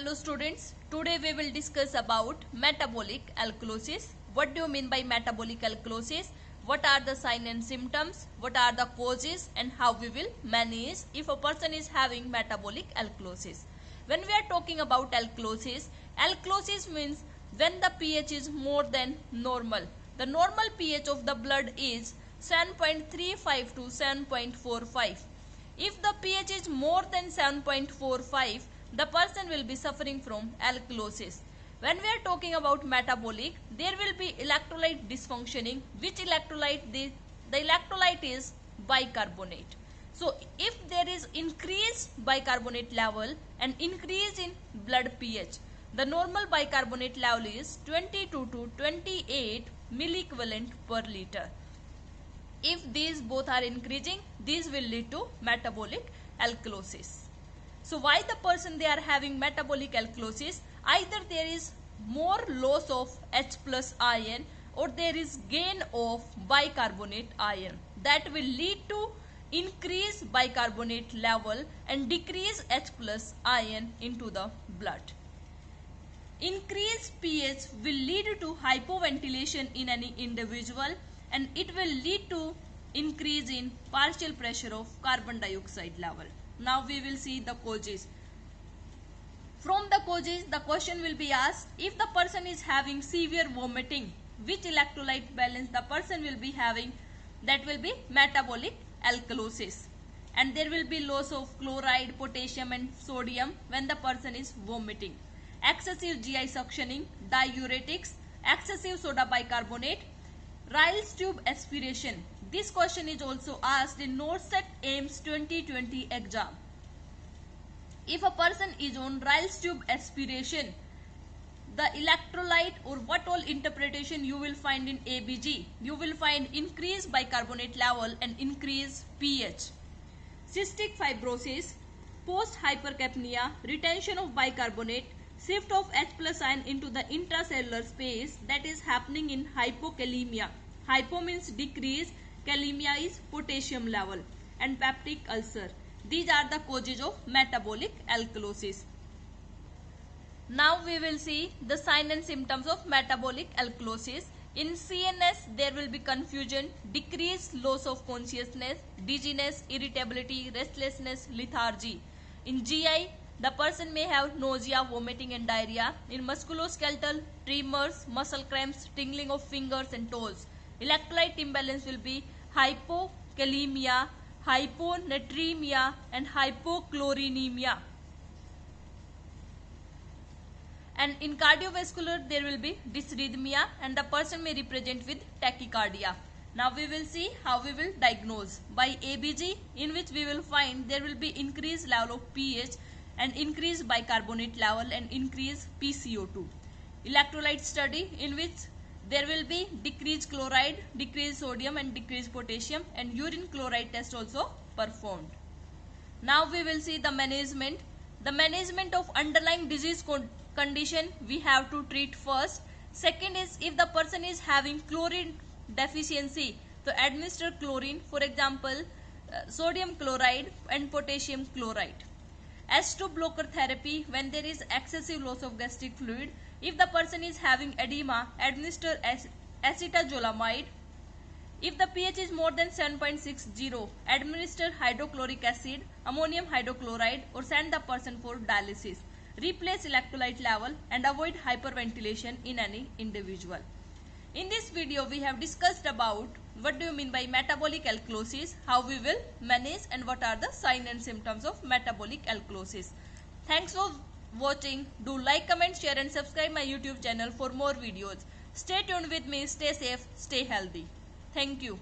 Hello students, today we will discuss about metabolic alkalosis. What do you mean by metabolic alkalosis? What are the signs and symptoms? What are the causes and how we will manage if a person is having metabolic alkalosis? When we are talking about alkalosis, alkalosis means when the pH is more than normal. The normal pH of the blood is 7.35 to 7.45. If the pH is more than 7.45, the person will be suffering from alkalosis. When we are talking about metabolic, there will be electrolyte dysfunctioning. Which electrolyte? The electrolyte is bicarbonate. So if there is increased bicarbonate level and increase in blood pH, the normal bicarbonate level is 22 to 28 milliequivalent per liter. If these both are increasing, these will lead to metabolic alkalosis. So why the person they are having metabolic alkalosis? Either there is more loss of H plus ion or there is gain of bicarbonate ion. That will lead to increase bicarbonate level and decrease H plus ion into the blood. Increased pH will lead to hypoventilation in any individual and it will lead to increase in partial pressure of carbon dioxide level. Now we will see the causes. From the causes, the question will be asked, if the person is having severe vomiting, which electrolyte balance the person will be having? That will be metabolic alkalosis. And there will be loss of chloride, potassium and sodium when the person is vomiting. Excessive GI suctioning, diuretics, excessive soda bicarbonate, Ryle's tube aspiration. This question is also asked in NORCET AIMS 2020 exam. If a person is on Ryle's tube aspiration, the electrolyte or what all interpretation you will find in ABG, you will find increased bicarbonate level and increased pH. Cystic fibrosis, post hypercapnia, retention of bicarbonate, shift of H plus ion into the intracellular space, that is happening in hypokalemia. Hypo means decrease, kalemia is potassium level, and peptic ulcer. These are the causes of metabolic alkalosis. Now we will see the signs and symptoms of metabolic alkalosis. In CNS, there will be confusion, decreased loss of consciousness, dizziness, irritability, restlessness, lethargy. In GI, the person may have nausea, vomiting and diarrhea. In musculoskeletal, tremors, muscle cramps, tingling of fingers and toes. Electrolyte imbalance will be hypokalemia, hyponatremia and hypochlorinemia. And in cardiovascular, there will be dysrhythmia and the person may represent with tachycardia. Now we will see how we will diagnose by ABG, in which we will find there will be increased level of pH and increased bicarbonate level and increased PCO2. Electrolyte study, in which there will be decreased chloride, decreased sodium and decreased potassium, and urine chloride test also performed. Now we will see the management. The management of underlying disease condition we have to treat first. Second is, if the person is having chlorine deficiency, so administer chlorine, for example sodium chloride and potassium chloride. H2 blocker therapy, when there is excessive loss of gastric fluid. If the person is having edema, administer acetazolamide. If the pH is more than 7.60, administer hydrochloric acid, ammonium hydrochloride or send the person for dialysis. Replace electrolyte level and avoid hyperventilation in any individual. In this video, we have discussed about what do you mean by metabolic alkalosis, how we will manage and what are the signs and symptoms of metabolic alkalosis. Thanks for watching. Do like, comment, share and subscribe my YouTube channel for more videos. Stay tuned with me, stay safe, stay healthy. Thank you.